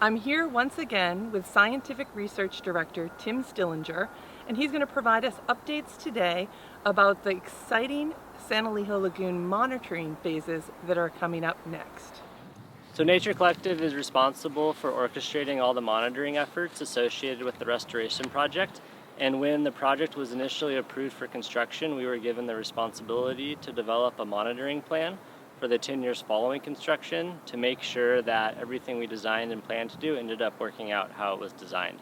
I'm here once again with Scientific Research Director Tim Stillinger, and he's going to provide us updates today about the exciting Santa Elijo Lagoon monitoring phases that are coming up next. So Nature Collective is responsible for orchestrating all the monitoring efforts associated with the restoration project. And when the project was initially approved for construction, we were given the responsibility to develop a monitoring plan for the 10 years following construction to make sure that everything we designed and planned to do ended up working out how it was designed.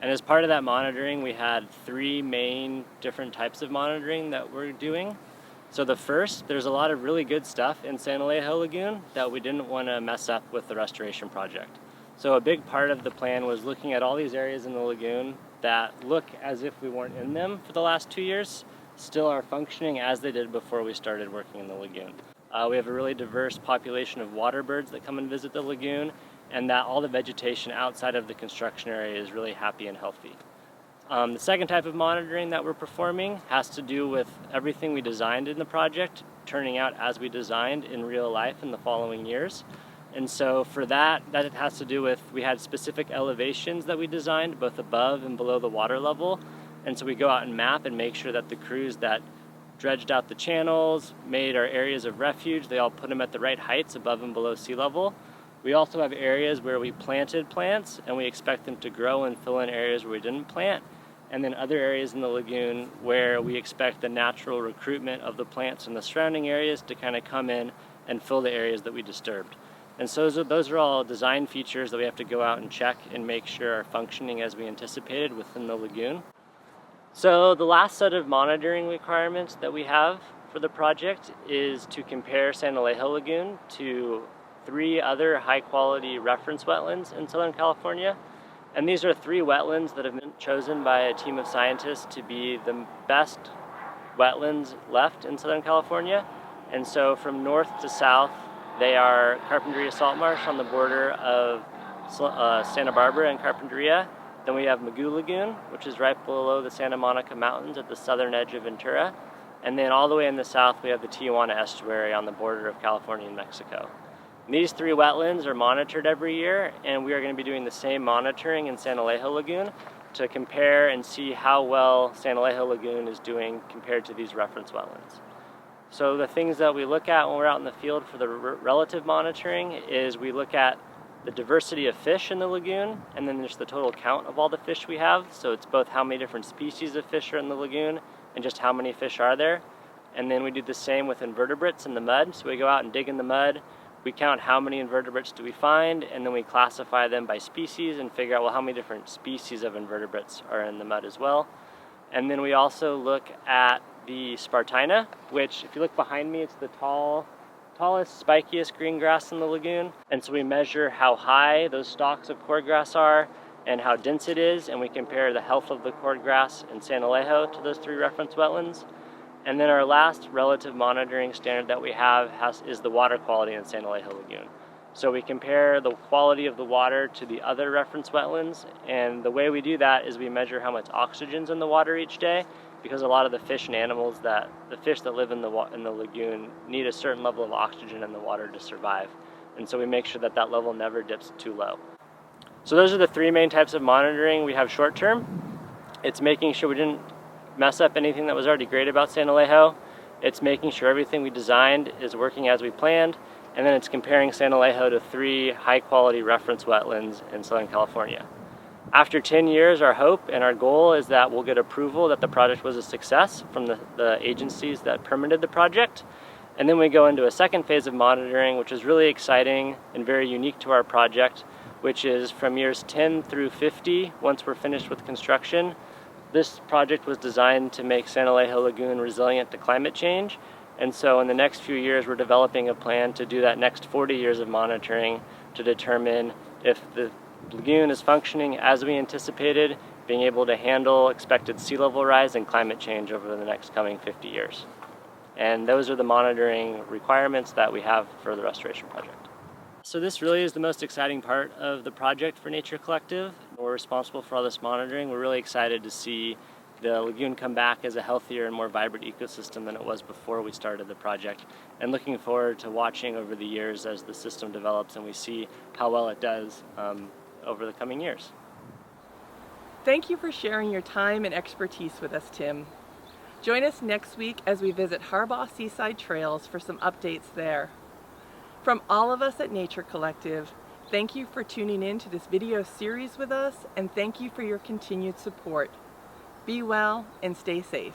And as part of that monitoring, we had three main different types of monitoring that we're doing. So the first, there's a lot of really good stuff in Santa Elijo Lagoon that we didn't want to mess up with the restoration project. So a big part of the plan was looking at all these areas in the lagoon that look as if we weren't in them for the last 2 years, still are functioning as they did before we started working in the lagoon. We have a really diverse population of water birds that come and visit the lagoon, and that all the vegetation outside of the construction area is really happy and healthy. The second type of monitoring that we're performing has to do with everything we designed in the project turning out as we designed in real life in the following years. And so for that it has to do with, we had specific elevations that we designed both above and below the water level. And so we go out and map and make sure that the crews that dredged out the channels, made our areas of refuge, they all put them at the right heights above and below sea level. We also have areas where we planted plants and we expect them to grow and fill in areas where we didn't plant. And then other areas in the lagoon where we expect the natural recruitment of the plants in the surrounding areas to kind of come in and fill the areas that we disturbed. And so those are all design features that we have to go out and check and make sure are functioning as we anticipated within the lagoon. So the last set of monitoring requirements that we have for the project is to compare Santa Elijo Lagoon to 3 other high-quality reference wetlands in Southern California. And these are 3 wetlands that have been chosen by a team of scientists to be the best wetlands left in Southern California. And so from north to south, they are Carpinteria Salt Marsh on the border of Santa Barbara and Carpinteria. Then we have Mugu Lagoon, which is right below the Santa Monica Mountains at the southern edge of Ventura. And then all the way in the south, we have the Tijuana Estuary on the border of California and Mexico. These 3 wetlands are monitored every year, and we are going to be doing the same monitoring in Santa Elijo Lagoon to compare and see how well Santa Elijo Lagoon is doing compared to these reference wetlands. So the things that we look at when we're out in the field for the relative monitoring is we look at the diversity of fish in the lagoon, and then there's the total count of all the fish we have. So it's both how many different species of fish are in the lagoon and just how many fish are there. And then we do the same with invertebrates in the mud. So we go out and dig in the mud. We count how many invertebrates do we find, and then we classify them by species and figure out, well, how many different species of invertebrates are in the mud as well. And then we also look at the Spartina, which, if you look behind me, it's the tallest, spikiest green grass in the lagoon. And so we measure how high those stalks of cordgrass are and how dense it is, and we compare the health of the cordgrass in Santa Elijo to those 3 reference wetlands. And then our last relative monitoring standard that we have is the water quality in Santa Elijo Lagoon. So we compare the quality of the water to the other reference wetlands, and the way we do that is we measure how much oxygen's in the water each day, because a lot of the fish and animals the fish that live in the lagoon need a certain level of oxygen in the water to survive. And so we make sure that that level never dips too low. So those are the 3 main types of monitoring we have short term. It's making sure we didn't mess up anything that was already great about Santa Elijo. It's making sure everything we designed is working as we planned, and then it's comparing Santa Elijo to 3 high-quality reference wetlands in Southern California. After 10 years, our hope and our goal is that we'll get approval that the project was a success from the agencies that permitted the project. And then we go into a second phase of monitoring, which is really exciting and very unique to our project, which is from years 10 through 50, once we're finished with construction. This project was designed to make Santa Elijo Lagoon resilient to climate change. And so in the next few years, we're developing a plan to do that next 40 years of monitoring to determine if the lagoon is functioning as we anticipated, being able to handle expected sea level rise and climate change over the next coming 50 years. And those are the monitoring requirements that we have for the restoration project. So this really is the most exciting part of the project for Nature Collective. We're responsible for all this monitoring. We're really excited to see the lagoon come back as a healthier and more vibrant ecosystem than it was before we started the project. And looking forward to watching over the years as the system develops and we see how well it does over the coming years. Thank you for sharing your time and expertise with us, Tim. Join us next week as we visit Harbaugh Seaside Trails for some updates there. From all of us at Nature Collective, thank you for tuning in to this video series with us, and thank you for your continued support. Be well and stay safe.